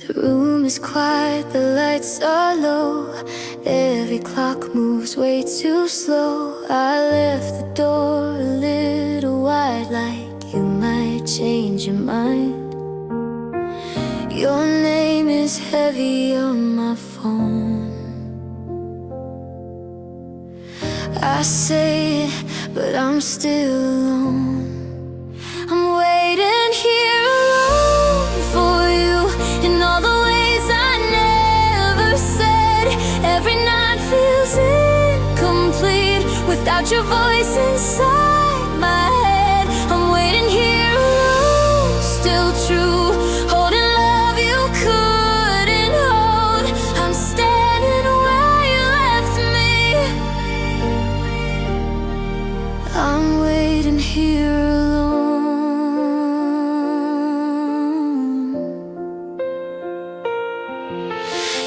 The room is quiet, the lights are low. Every clock moves way too slow. I left the door a little wide, like you might change your mind. Your name is heavy on my phone. I say it, but I'm still alone. I'm waiting here alone for you in all the ways I never said. Every night feels incomplete without your voice inside my head. I'm waiting here alone, still true, holding love you couldn't hold. I'm standing where you left me. I'm waiting here alone.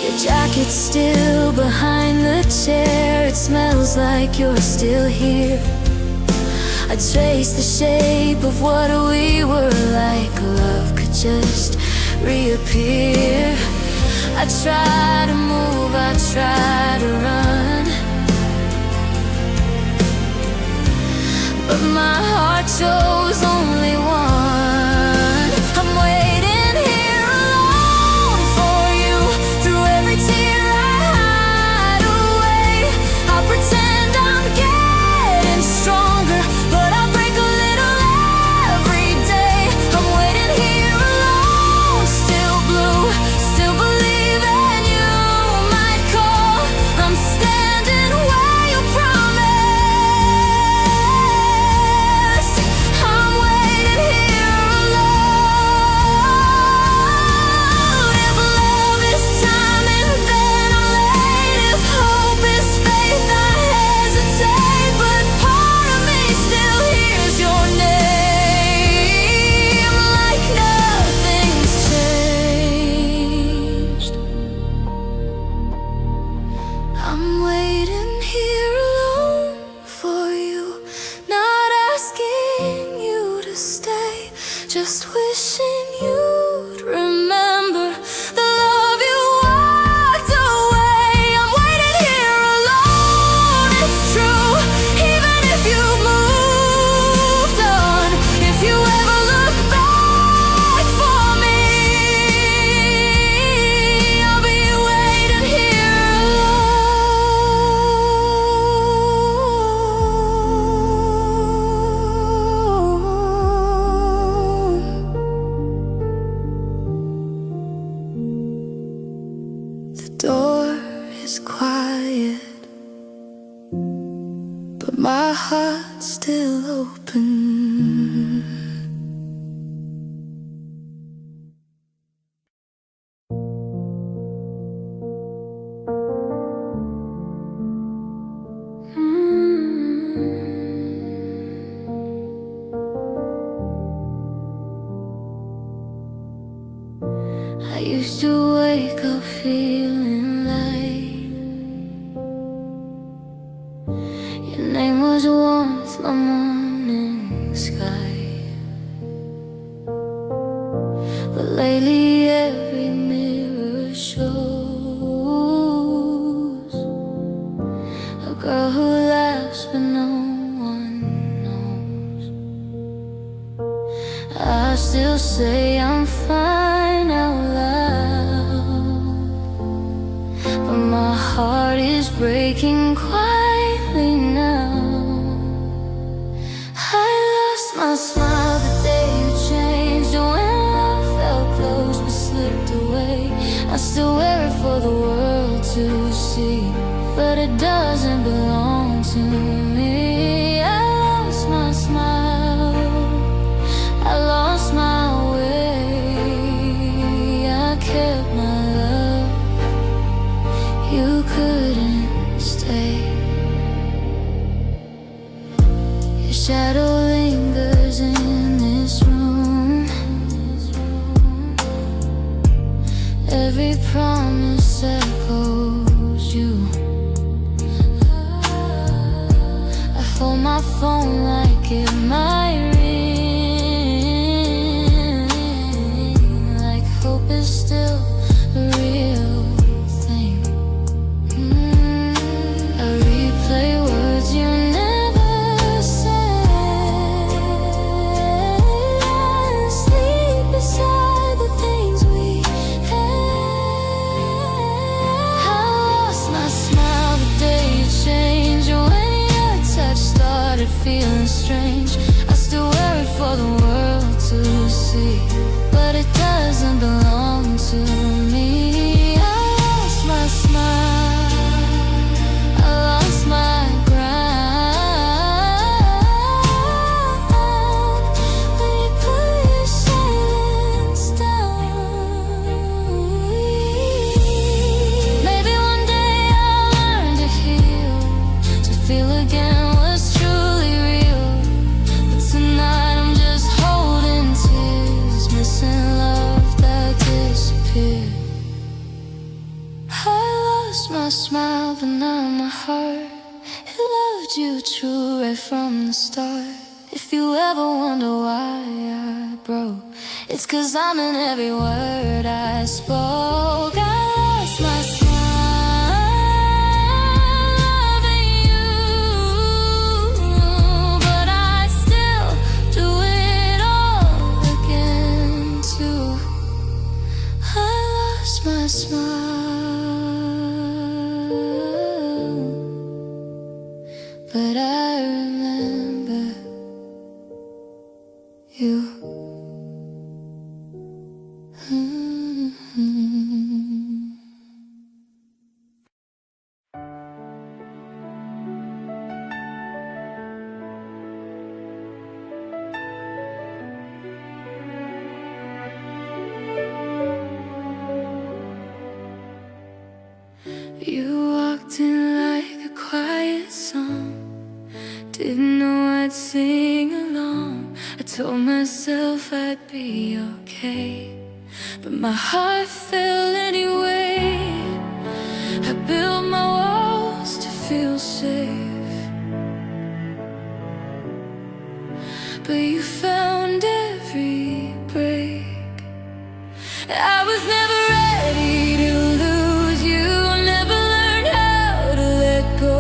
Your jacket's still behind the chair. It smells like you're still here. I trace the shape of what we were, like love could just reappear. I try to move, I try to run, but my heart chose only one. I'm waiting here alone for you through every tear I hide away. I'll pretend I'm getting stronger, but I'll break a little every day. I'm waiting here alone, still blue, still believing you might call. I'm standing where you promised. I'm waiting here alone. If love is timing, then I'm late. If hope is faith, I hesitate. But part of me still hears your name, like nothing's changed. I'm waiting here alone for you, not asking you to stay, just wishing you'd remember the love you walked away. I'm waiting here alone, it's true, even if you've moved on. If you ever look back for me, I'll be waiting here alone. The door is quiet, but my heart's still open. I used to wake up feeling light. Your name was warmth, my morning sky. But lately every mirror shows a girl who laughs but no one knows. I still say I'm fine out loud, but my heart is breaking quietly now. I lost my smile the day you changed, and when love felt close but slipped away. I still wear it for the world to see, but it doesn't belong to me. I lost my smile, I lost my way. I kept my love, you couldn't stay. Your shadow lingers in this room. Every promise echoes you. I hold my phone like it might ring, like hope is still feeling strange. I still wear it for the world to see, but it doesn't belong to me. I lost my smile, I lost my ground. When you put your silence down, maybe one day I'll learn to heal, to feel again what's truly real. But tonight I'm just holding tears, missing love that disappeared. I lost my smile, but not my heart. It loved you true right from the start. If you ever wonder why I broke, it's 'cause I'm in every word I spoke. I lost my smile, loving you, but I still do it all again too. I lost my smile, but I remember you. You walked in like a quiet song, didn't know I'd sing along. I told myself I'd be okay, but my heart fell anyway. I built my walls to feel safe, but you found every break. I was never ready to lose you, never learned how to let go.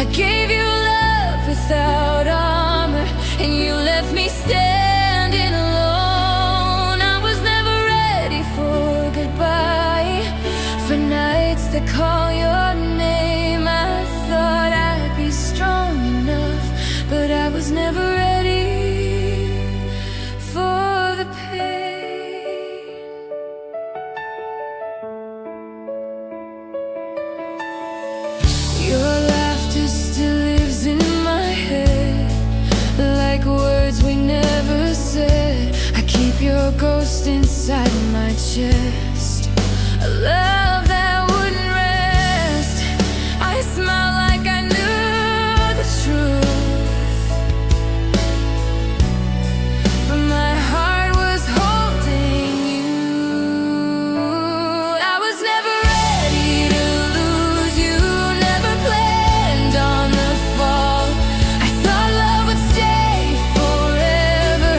I gave you love without armor, and you left me standing alone. I was never ready for goodbye, for nights that call your name. I thought I'd be strong enough, but I was never ready for the pain. Your laughter still lives in my head, like words we never said. I keep your ghost inside my chest, a love that wouldn't rest. I smile like I knew the truth, but my heart was holding you. I was never ready to lose you, never planned on the fall. I thought love would stay forever,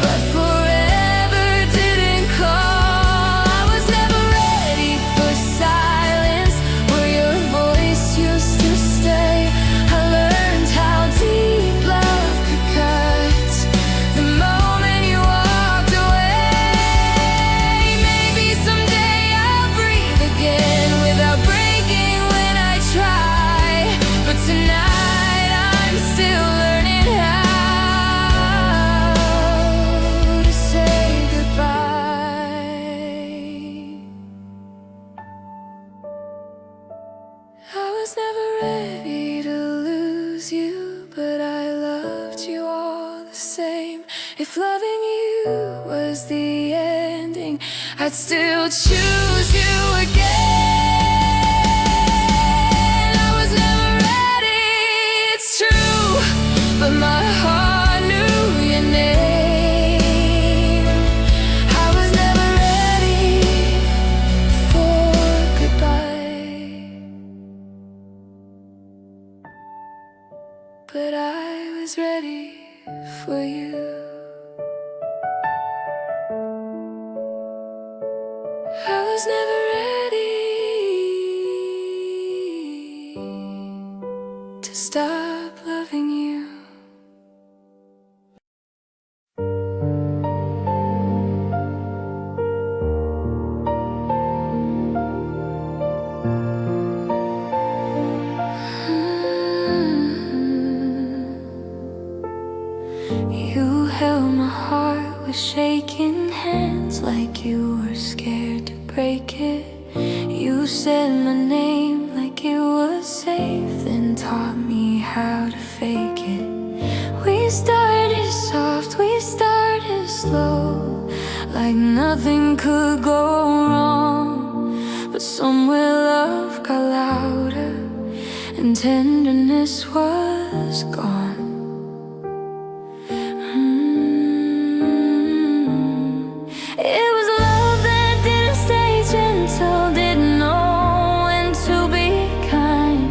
but forever didn't call. I was never ready for silence, where your voice used to stay. I learned how deep love could cut the moment you walked away. Maybe someday I'll breathe again without breaking when I try, but tonight I'm still learning how to say goodbye. I was never ready to lose you, but I loved you all the same. If loving you was the ending, I'd still choose you again. I was never ready, it's true, but my heart knew your name. I was never ready for goodbye, but I was ready for you. I was never ready to stop loving you. break it. You said my name like it was safe, then taught me how to fake it. We started soft, we started slow, like nothing could go wrong. But somewhere love got louder and tenderness was gone. It was love that didn't stay gentle, didn't know when to be kind.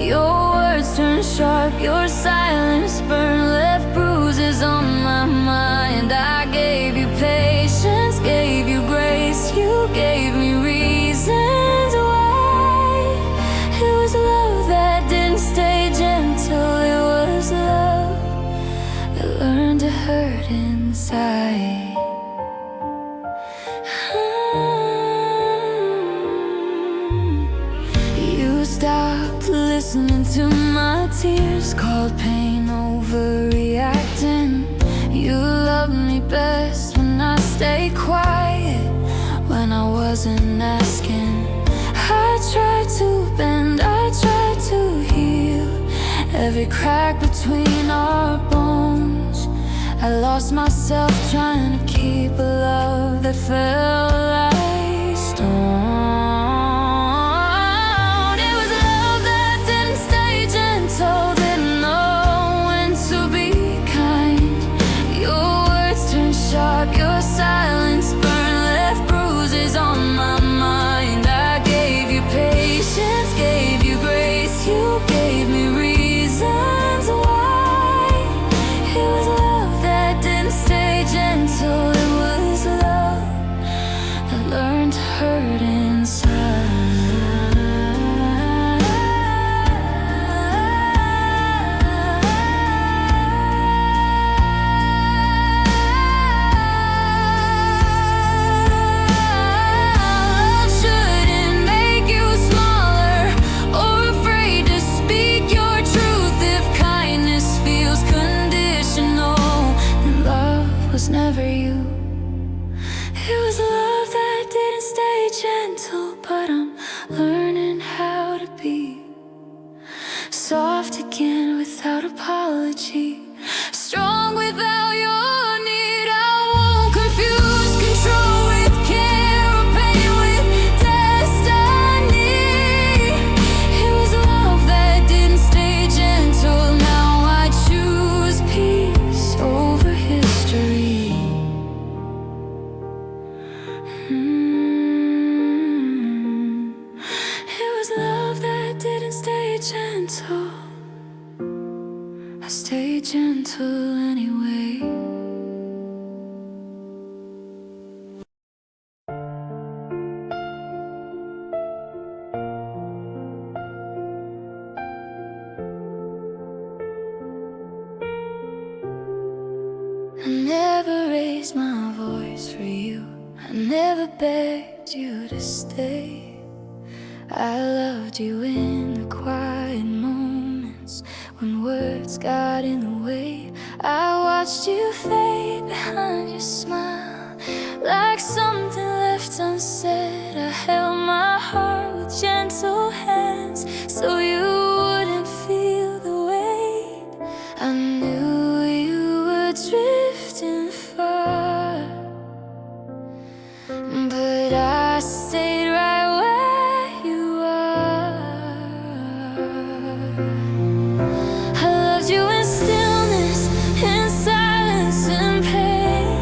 Your words turned sharp, your silence burned, left bruises on my mind. I gave you patience, gave you grace, you gave me reasons why. It was love that didn't stay gentle, it was love that learned to hurt inside. You stopped listening to my tears, called pain overreacting. You loved me best when I stayed quiet, when I wasn't asking. I tried to bend, I tried to heal every crack between our bones. I lost myself trying to keep a love that felt like stone. It was love that didn't stay gentle, didn't know when to be kind. Your words turned sharp, your silence burned, left bruises on my mind. I gave you patience, gave you grace, you gave me reasons why. It was love that didn't stay gentle, it was love that learned to hurt inside. Love shouldn't make you smaller or afraid to speak your truth. If kindness feels conditional, then love was never you. It was love that didn't stay gentle, but I'm learning how to be soft again without apology, strong without your need. I won't confuse control with care or pain with destiny. It was love that didn't stay gentle, now I choose peace over history. It was love that didn't stay gentle, I stayed gentle anyway. I never raised my voice for you, I never begged you to stay. I loved you in the quiet moments when words got in the way. I watched you fade behind your smile like something left unsaid. I held my heart with gentle hands so you wouldn't feel the weight. I knew you were drifting far, but I stayed right where you are. I loved you in stillness, in silence, in pain,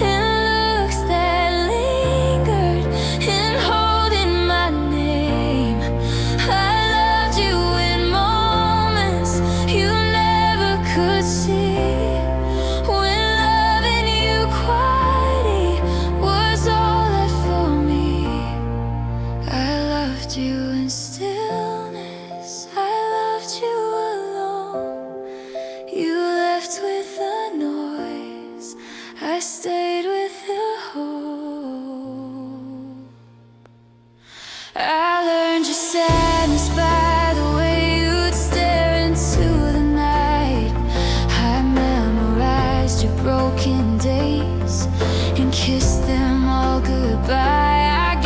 in looks that lingered, in holding my name. I loved you in moments you never could see, when loving you quietly was all that for me. I loved you in stillness, I loved you alone. You left with the noise, I stayed with the hope. I learned your sadness by the way you'd stare into the night. I memorized your broken days and kissed them all goodbye. I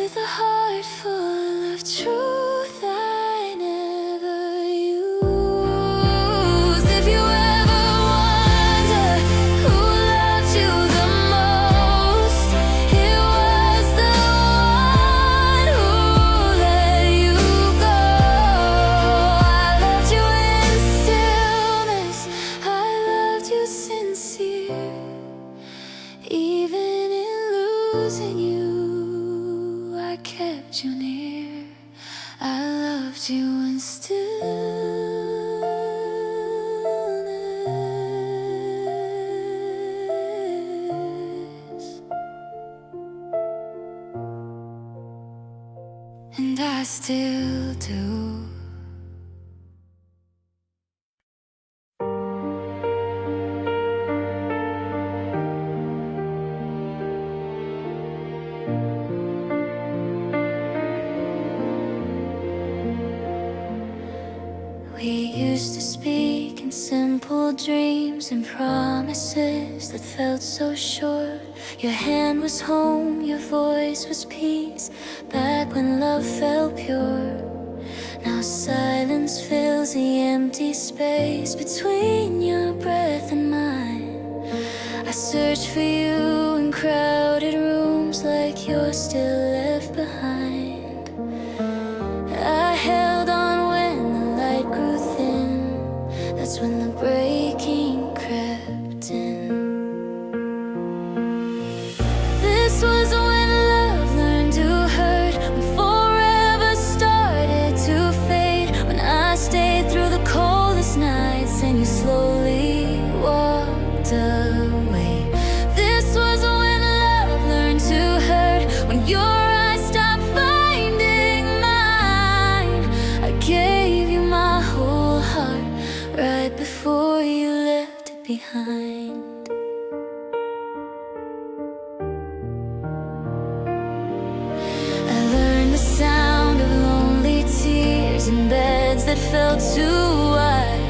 with a heart full of truth I never used. If you ever wonder who loved you the most, it was the one who let you go. I loved you in stillness, I loved you sincere. Even in losing you, I kept you near. I loved you in stillness, and I still do. We used to speak in simple dreams and promises that felt so short. Your hand was home, your voice was peace, back when love felt pure. Now silence fills the empty space between your breath and mine. I search for you in crowded rooms like you're still left behind. I held on when the light grew thin. That's when the breaking crept in. This was when love learned to hurt, when forever started to fade, when I stayed through the coldest nights and you slowly walked away. This was when love learned to hurt, when your eyes stopped finding mine. I gave you my whole heart right before you left it behind. I learned the sound of lonely tears in beds that felt too wide.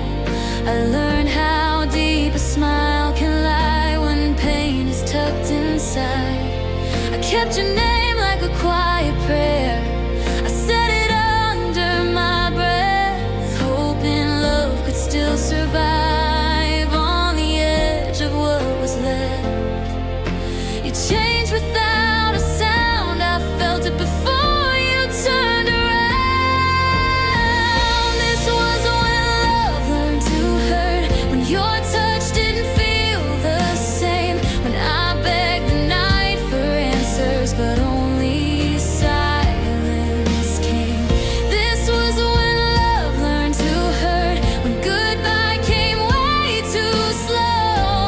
I learned how deep a smile can lie when pain is tucked inside. I kept your name like a quiet prayer. I said it under my breath, hoping love could still survive on the edge of what was left. You changed without a sound, I felt it before you turned around. This was when love learned to hurt, when your touch didn't feel the same, when I begged the night for answers but only silence came. This was when love learned to hurt, when goodbye came way too slow.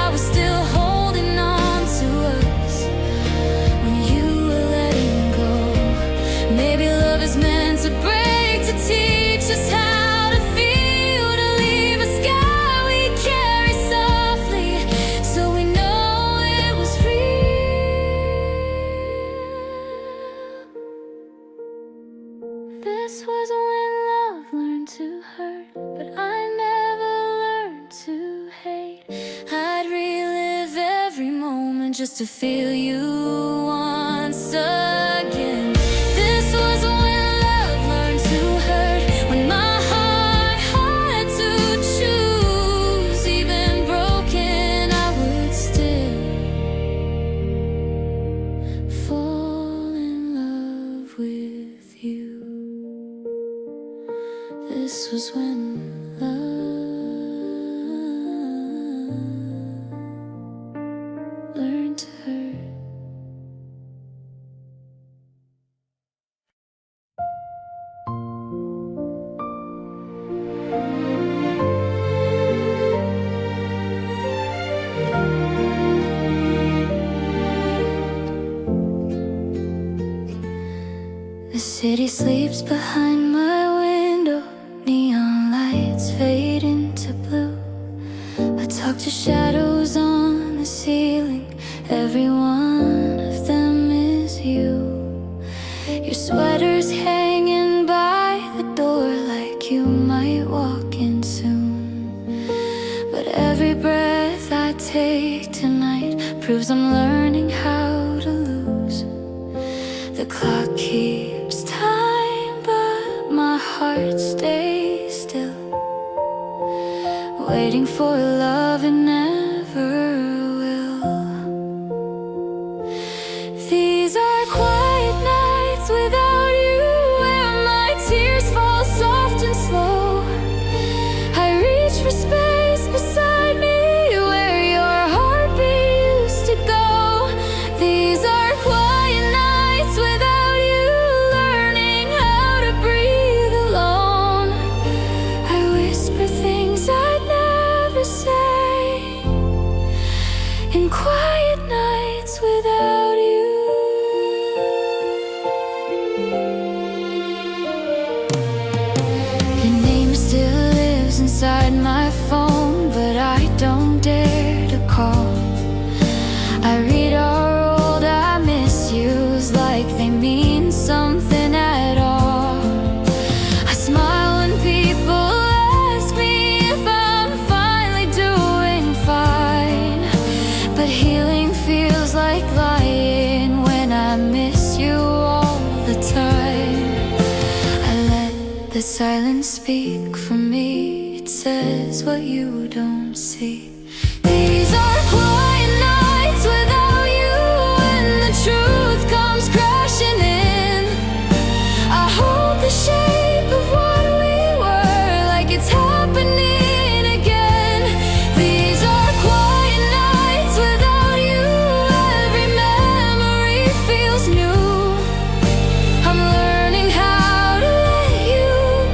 I was still holding on to us when you were letting go. Maybe love is meant to break, to teach us how to feel, to leave a scar we carry softly, so we know it was real. This was when love learned to hurt, but I never learned to hate. I'd relive every moment just to feel you once again. This was when love learned to hurt, when my heart had to choose. Even broken, I would still fall in love with you. This was when love learned to hurt. The city sleeps behind my window, neon lights fade into blue. I talk to shadows on the ceiling, every one of them is you. Your sweater's hanging by the door like you might walk in soon. But every breath I take tonight proves I'm learning how to lose. The clock keeps time, but my heart stays still, waiting for love it never will. These are quiet nights without you, where my tears fall soft and slow. I reach for space beside me, where your heartbeat used to go. These are quiet nights without you, learning how to breathe alone. I whisper things I'd never say in quiet nights without you. Your name still lives inside my phone, but I don't dare to call. I read our old I miss yous like they mean something at all. I smile when people ask me if I'm finally doing fine, but healing feels like lying when I miss you all the time. I let the silence speak for me, it says what you don't see. These are quiet nights without you, when the truth comes crashing in. I hold the shape of what we were, like it's happening again. These are quiet nights without you, every memory feels new. I'm learning how to let you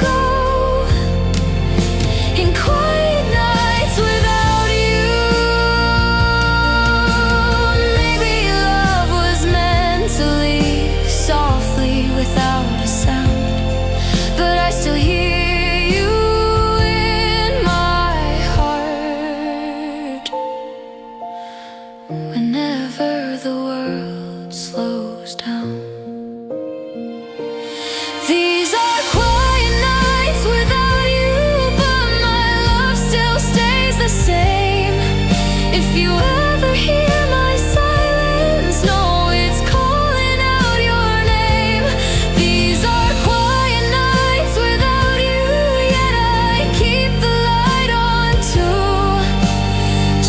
go in quiet nights without you. Maybe love was meant to leave softly without a sound, but I still hear you in my heart. Whenever the world slows down. These are quiet nights without you, but my love still stays the same. If you ever hear my silence, know it's calling out your name. These are quiet nights without you, yet I keep the light on too,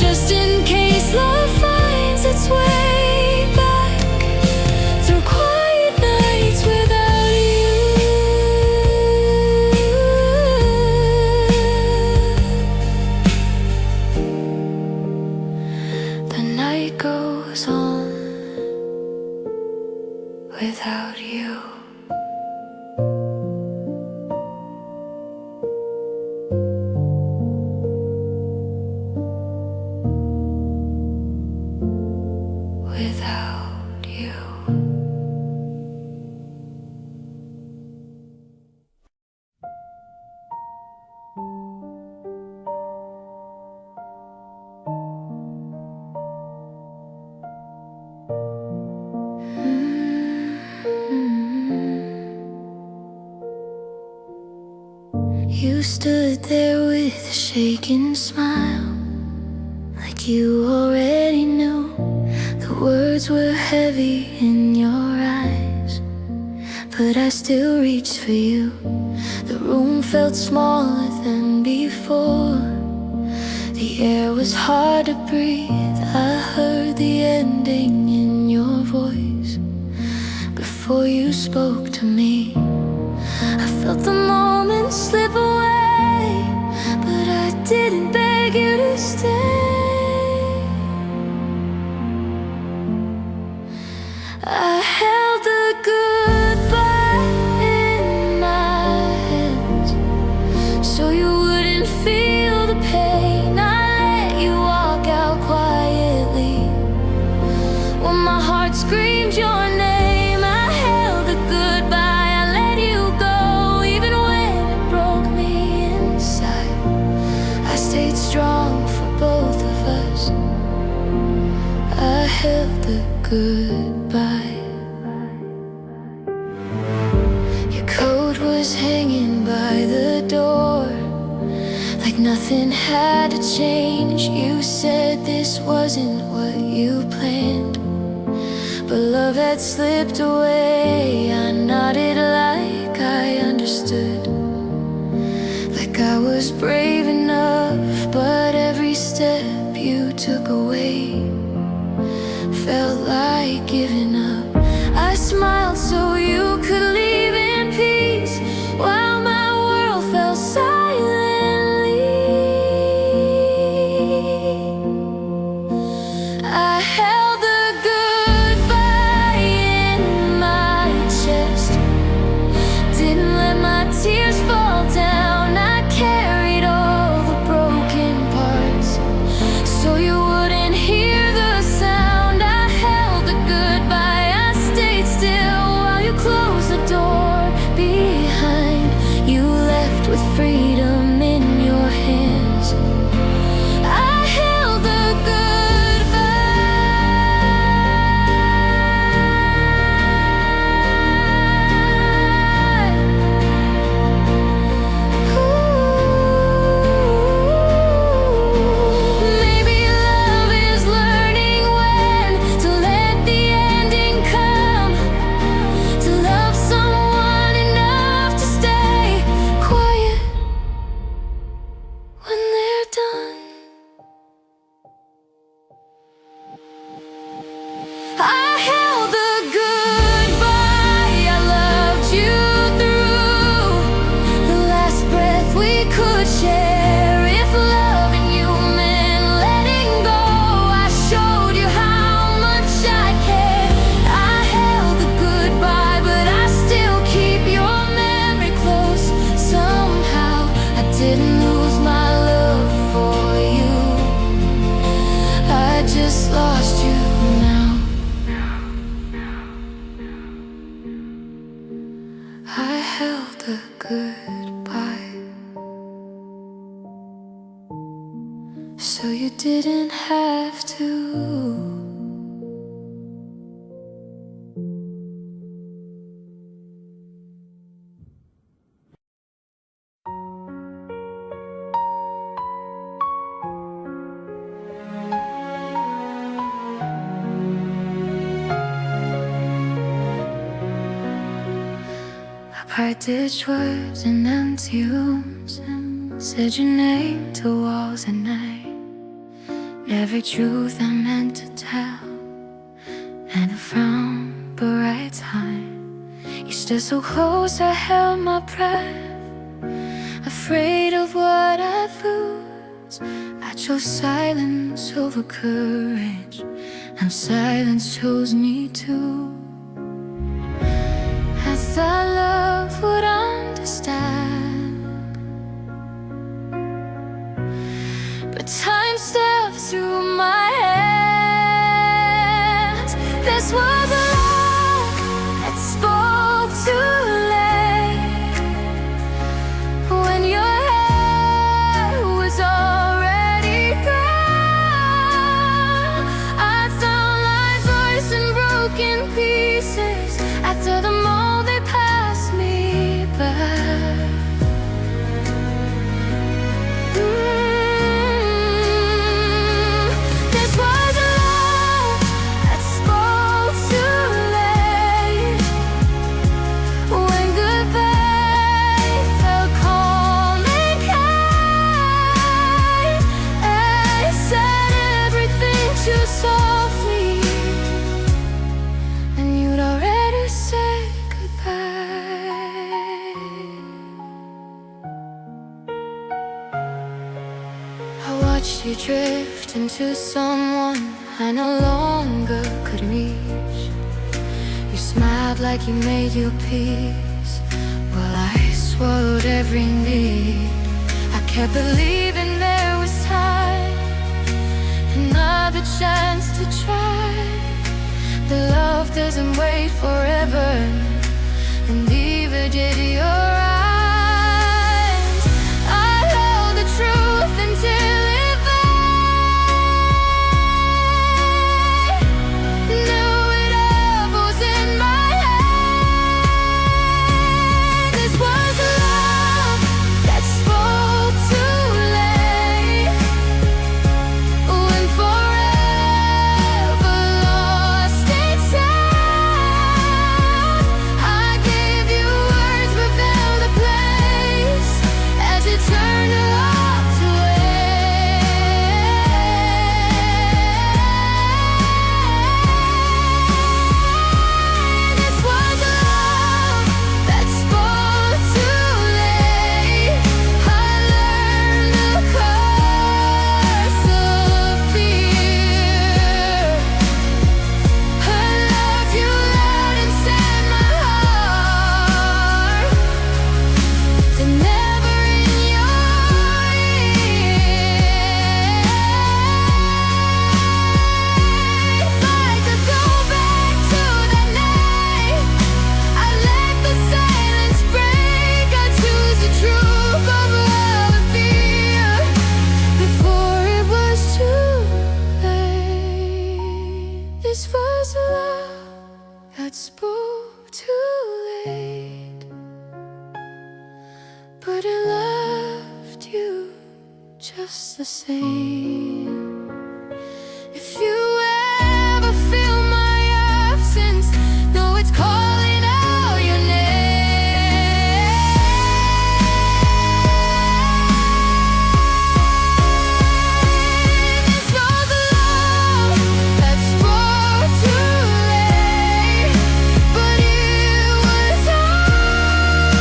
just in case love finds its way back through quiet nights without you. The night goes on without you. Without you. You stood there with a shaking smile, like you already knew. The words were heavy in your eyes, but I still reached for you. The room felt smaller than before. The air was hard to breathe. I heard the ending in your voice before you spoke to me. I felt the moment slip away, but I didn't beg you to stay. I held the goodbye in my hands, so you wouldn't feel the pain. I let you walk out quietly when my heart screamed your name. I held the goodbye, I let you go, even when it broke me inside. I stayed strong for both of us. I held the goodbye. Your coat was hanging by the door, like nothing had to change. You said this wasn't what you planned, but love had slipped away. with freedom in your hands. I held the goodbye, so you didn't have to. I ditched words in empty rooms and said your name to walls at night. Every truth I meant to tell, and a frown but right time. You stood so close, I held my breath, afraid of what I'd lose. I chose silence over courage, and silence chose me too. I thought love would understand, but time stepped through my hands. This was a love that spoke too late, when your hair was already gone. I'd sound like voice in broken pieces after the moment they passed me by. This was a love that spoke too late, when goodbye felt calm and kind. I said everything too softly, and you'd already said goodbye. I watched you drift into someone I no longer could reach. You smiled like you made your peace, while I swallowed every need. I kept believing there was time, another chance to try. The love doesn't wait forever, and neither did your eyes. I held the truth until it faded. Knew it all was in my head. This was a love that spoke too late, when forever lost its sound. just the same. If you ever feel my absence, know it's calling out your name. It's not the love that's brought too late, but it was always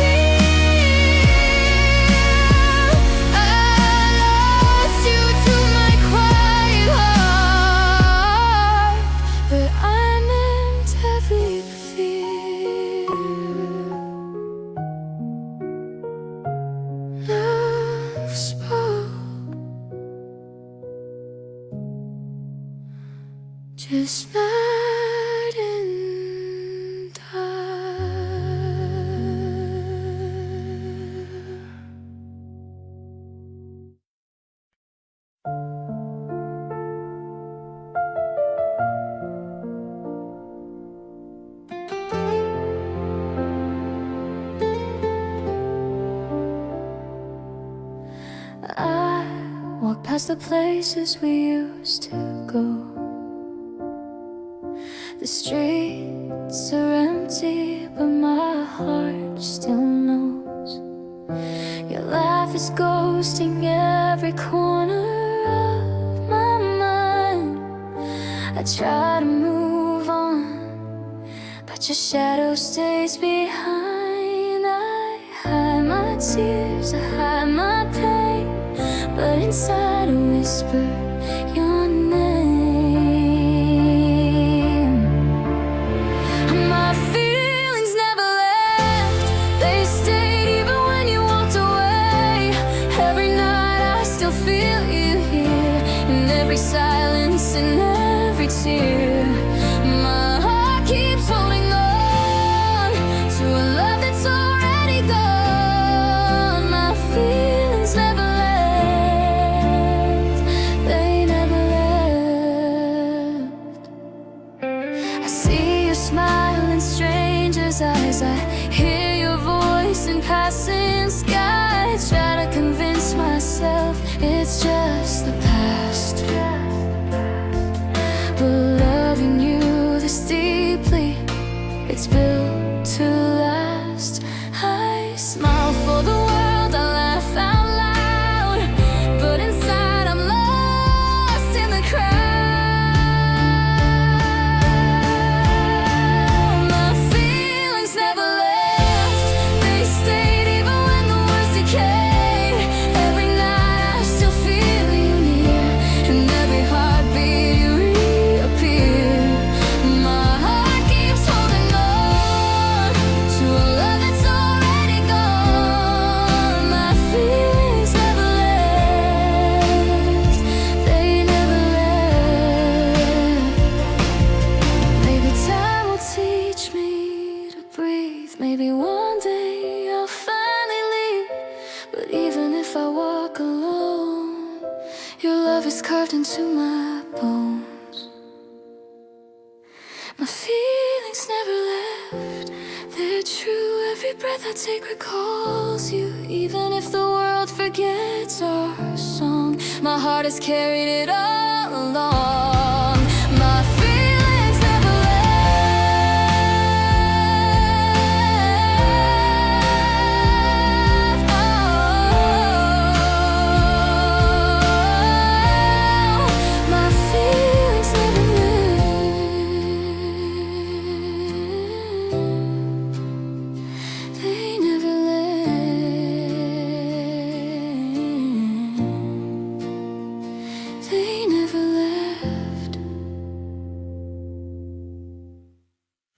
here. I lost you to my quiet heart, but I meant every fear. Love spoke, just not in time. I walk past the places we used to go. The streets are empty, but my heart still knows. Your laugh is ghosting every corner of my mind. I try to move on, but your shadow stays behind. I hide my tears, I hide my pain, but inside I whisper your name. My feelings never left, they stayed even when you walked away. Every night I still feel you here, in every silence and every tear. My heart keeps holding on to a love that's already gone. My feelings never left, they never left. I see your smile in strangers' eyes, I hear your voice in passing skies. Try to convince myself it's just the past, but loving you this deeply, it's built to last. I smile for the world, I laugh out loud, but inside I'm lost in the crowd. My feelings never left, they stayed even when the words decayed. Every night I still feel you near, in every heartbeat you reappear. My heart keeps holding on to a love that's already gone. My feelings never left, they never left. Maybe time will teach me to breathe. Maybe one day I'll finally leave. But even if I walk alone, your love is carved into my bones. My feelings never left, they're true. Every breath I take recalls you. Even if the world forgets our song, my heart has carried it all along.